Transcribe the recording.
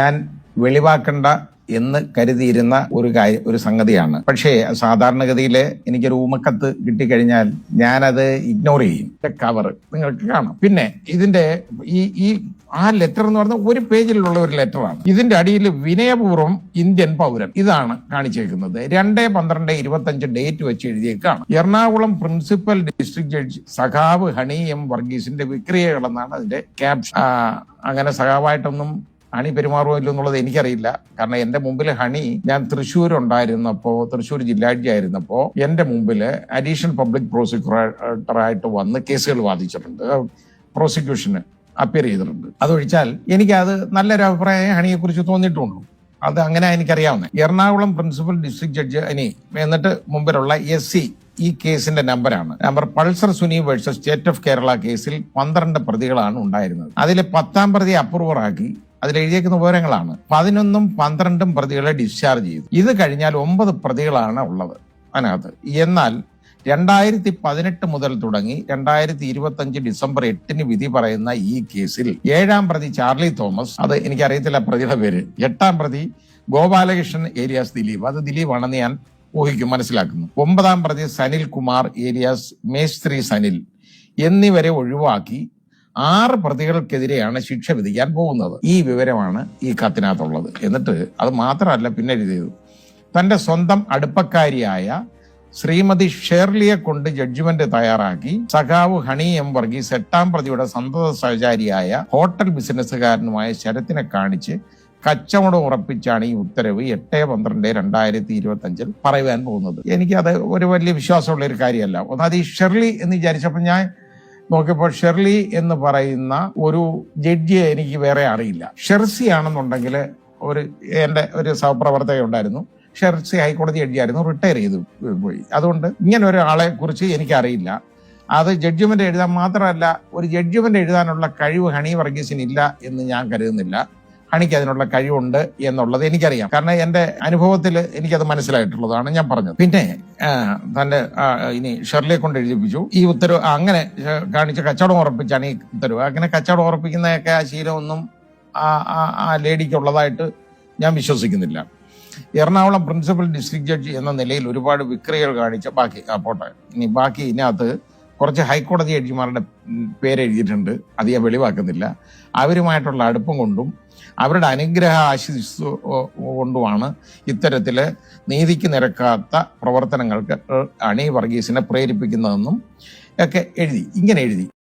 ഞാൻ വെളിവാക്കണ്ട എന്ന് കരുതിയിരുന്ന ഒരു സംഗതിയാണ്. പക്ഷേ സാധാരണഗതിയിൽ എനിക്കൊരു ഊമക്കത്ത് കിട്ടിക്കഴിഞ്ഞാൽ ഞാനത് ഇഗ്നോർ ചെയ്യും. കവർ നിങ്ങൾക്ക് കാണാം. പിന്നെ ഇതിന്റെ ഈ ആ ലെറ്റർ എന്ന് പറഞ്ഞാൽ ഒരു പേജിലുള്ള ഒരു ലെറ്ററാണ്. ഇതിന്റെ അടിയിൽ വിനയപൂർവ്വം ഇന്ത്യൻ പൗരൻ ഇതാണ് കാണിച്ചേക്കുന്നത്. 2/12/25 ഡേറ്റ് വെച്ച് എഴുതിയേക്കാണ്. എറണാകുളം പ്രിൻസിപ്പൽ ഡിസ്ട്രിക്ട് ജഡ്ജി സഖാവ് ഹണി എം വർഗീസിന്റെ വിക്രിയകളെന്നാണ് അതിന്റെ ക്യാപ്ഷൻ. അങ്ങനെ സഖാവായിട്ടൊന്നും ഹണി പെരുമാറുമല്ലോ എന്നുള്ളത് എനിക്കറിയില്ല. കാരണം എന്റെ മുമ്പിൽ ഹണി, ഞാൻ തൃശ്ശൂർ ജില്ലാ ജഡ്ജി ആയിരുന്നപ്പോ എന്റെ മുമ്പിൽ അഡീഷണൽ പബ്ലിക് പ്രോസിക്യൂട്ടറായിട്ട് വന്ന് കേസുകൾ വാദിച്ചിട്ടുണ്ട്, പ്രോസിക്യൂഷന് അപ്പിയർ ചെയ്തിട്ടുണ്ട്. അതൊഴിച്ചാൽ എനിക്കത് നല്ലൊരു അഭിപ്രായം ഹണിയെ കുറിച്ച് തോന്നിയിട്ടുള്ളൂ. അത് അങ്ങനെ എനിക്കറിയാവുന്നത്. Ernakulam principal district judge Honey എന്നിട്ട് മുമ്പിലുള്ള SC ഈ കേസിന്റെ number Pulsar Suni versus state of Kerala കേസിൽ 12 പ്രതികളാണ് ഉണ്ടായിരുന്നത്. അതിൽ 10ാം പ്രതി അപ്രൂവറാക്കി അതിലെഴുതിയേക്കുന്ന വിവരങ്ങളാണ്. 11ഉം 12ഉം പ്രതികളെ ഡിസ്ചാർജ് ചെയ്തു. ഇത് കഴിഞ്ഞാൽ 9 പ്രതികളാണ് ഉള്ളത് അതിനകത്ത്. എന്നാൽ 2018 മുതൽ തുടങ്ങി 2025 ഡിസംബർ 8 വിധി പറയുന്ന ഈ കേസിൽ 7ാം പ്രതി ചാർലി തോമസ്, അത് എനിക്കറിയത്തില്ല പ്രതിയുടെ പേര്, 8ാം പ്രതി ഗോപാലകൃഷ്ണൻ ഏരിയാസ് ദിലീപ്, അത് ദിലീപ് ആണെന്ന് ഞാൻ മനസ്സിലാക്കുന്നു, 9ാം പ്രതി സനിൽ കുമാർ ഏരിയാസ് മേസ്ത്രി സനിൽ എന്നിവരെ ഒഴിവാക്കി 6 പ്രതികൾക്കെതിരെയാണ് ശിക്ഷ വിധിക്കാൻ പോകുന്നത്. ഈ വിവരമാണ് ഈ കത്തിനകത്തുള്ളത്. എന്നിട്ട് അത് മാത്രമല്ല, പിന്നെ എഴുതിയത് തന്റെ സ്വന്തം അടുപ്പക്കാരിയായ ശ്രീമതി ഷേർലിയെ കൊണ്ട് ജഡ്ജ്മെന്റ് തയ്യാറാക്കി സഖാവ് ഹണി എം വർഗീസ് 8ാം പ്രതിയുടെ സന്തത സഹചാരിയായ ഹോട്ടൽ ബിസിനസ്സുകാരനുമായ ശരത്തിനെ കാണിച്ച് കച്ചവടം ഉറപ്പിച്ചാണ് ഈ ഉത്തരവ് 8/12/2025 പറയുവാൻ പോകുന്നത്. എനിക്കത് ഒരു വലിയ വിശ്വാസമുള്ള ഒരു കാര്യമല്ല. ഒന്നാമത് ഈ ഷെർലി എന്ന് വിചാരിച്ചപ്പോൾ ഞാൻ നോക്കിയപ്പോൾ ഷെർലി എന്ന് പറയുന്ന ഒരു ജഡ്ജിയെ എനിക്ക് വേറെ അറിയില്ല. ഷെർസി ആണെന്നുണ്ടെങ്കിൽ എന്റെ ഒരു സഹപ്രവർത്തക ഉണ്ടായിരുന്നു, ഷെർസി ഹൈക്കോടതി ജഡ്ജിയായിരുന്നു, റിട്ടയർ ചെയ്തു പോയി. അതുകൊണ്ട് ഇങ്ങനെ ഒരാളെ കുറിച്ച് എനിക്കറിയില്ല. അത് ജഡ്ജ്മെന്റ് എഴുതാൻ മാത്രമല്ല, ഒരു ജഡ്ജ്മെന്റ് എഴുതാനുള്ള കഴിവ് ഹണി വർഗീസിന് ഇല്ല എന്ന് ഞാൻ കരുതുന്നില്ല. ഹണിക്ക് അതിനുള്ള കഴിവുണ്ട് എന്നുള്ളത് എനിക്കറിയാം. കാരണം എന്റെ അനുഭവത്തിൽ എനിക്കത് മനസ്സിലായിട്ടുള്ളതാണ് ഞാൻ പറഞ്ഞത്. പിന്നെ തന്റെ ഇനി ഷെർലിയെ കൊണ്ട് എഴുതിപ്പിച്ചു ഈ ഉത്തരവ്. അങ്ങനെ കാണിച്ച് കച്ചവടം ഉറപ്പിച്ചാണ് ഈ ഉത്തരവ്. അങ്ങനെ കച്ചവടം ഉറപ്പിക്കുന്നതൊക്കെ ആ ശീലമൊന്നും ആ ലേഡിക്കുള്ളതായിട്ട് ഞാൻ വിശ്വസിക്കുന്നില്ല. എറണാകുളം പ്രിൻസിപ്പൽ ഡിസ്ട്രിക്ട് ജഡ്ജി എന്ന നിലയിൽ ഒരുപാട് വിക്രിയകൾ കാണിച്ച പോട്ടെ. ബാക്കി ഇതിനകത്ത് കുറച്ച് ഹൈക്കോടതി ജഡ്ജിമാരുടെ പേരെഴുതിയിട്ടുണ്ട്. അത് ഞാൻ വെളിവാക്കുന്നില്ല. അവരുമായിട്ടുള്ള അടുപ്പം കൊണ്ടും അവരുടെ അനുഗ്രഹ ആശിസ് കൊണ്ടുമാണ് ഇത്തരത്തില് നീതിക്ക് നിരക്കാത്ത പ്രവർത്തനങ്ങൾക്ക് ഹണി വർഗീസിനെ പ്രേരിപ്പിക്കുന്നതെന്നും ഒക്കെ ഇങ്ങനെ എഴുതി.